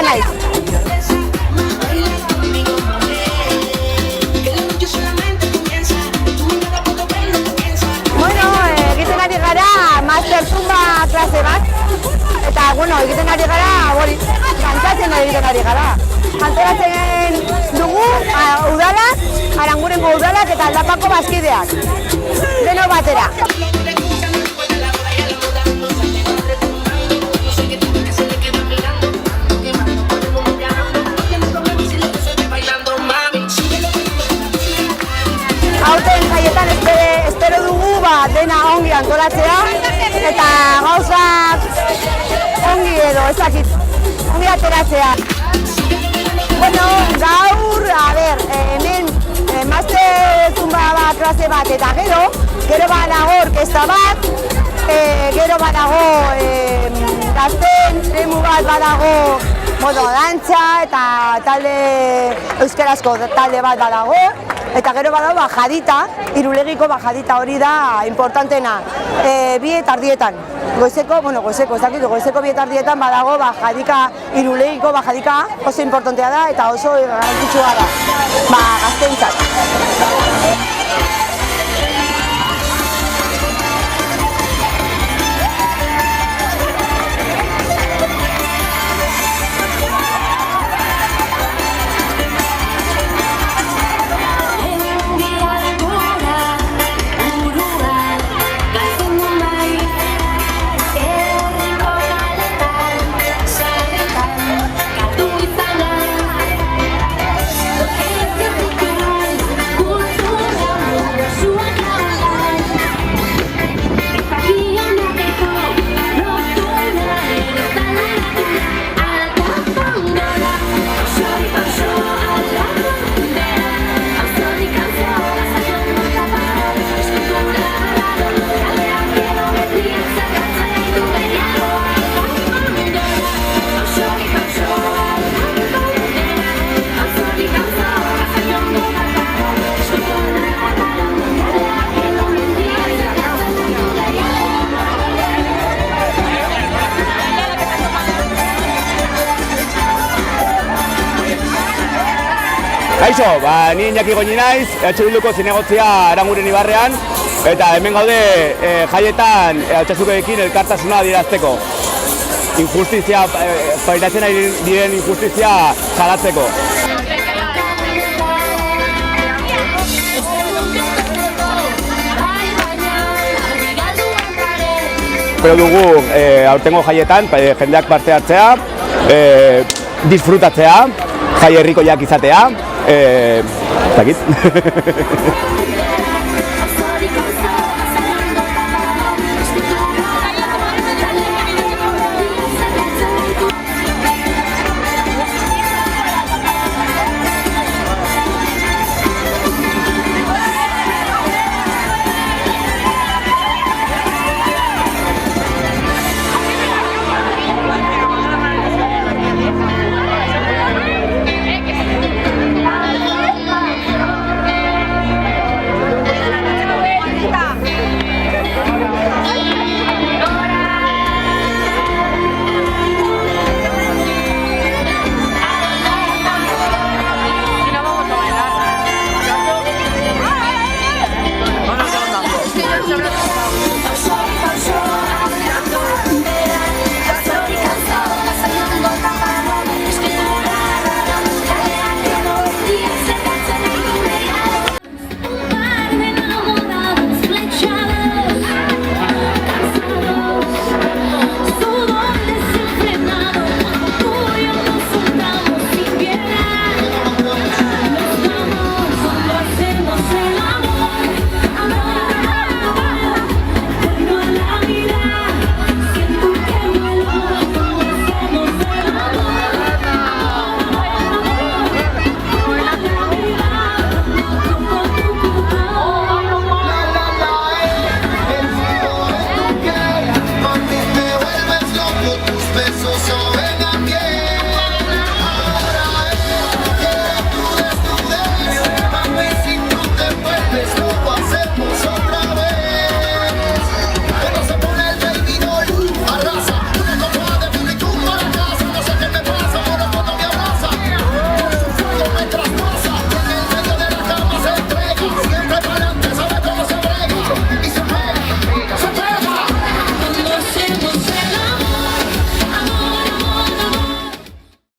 Ea naiz. Bueno, egiten ari gara Master Zumba klase bat. Eta, bueno, egiten ari gara, hori, kantzatzen egiten ari gara. Antolatzen dugu udalak, Arangurengo udalak eta Aldapako bazkideak. Deno batera. Aurten jaietan espero dugu dena ongi antolatzea eta gauzak ongi edo ezakit, ongi ateratzea. Bueno, gaur, hemen Master Zumba bat klase bat eta gero badago orkesta bat, gero badago gazten eremu bat badago modo dantza eta talde euskarazko talde bat badago. Eta gero badago bajadita, Irulegiko bajadita hori da importantena, 2:00 goizeko, ez dakit, goizeko 2:00 badago bajadika, Irulegiko bajadika oso importantea da eta oso garrantzitsua da, gaztentzat. Kaixo, ni Iñaki Goñi naiz, Bilduko zinegotzia Aranguren Ibarrean, eta hemen gaude jaietan Altsasukoekin elkartasuna adierazteko. Injustizia, pairatzen ari diren injustizia salatzeko. Espero dugu aurtengo jaietan jendeak parte hartzea, disfrutatzea, jai herrikoiak izatea, zakit.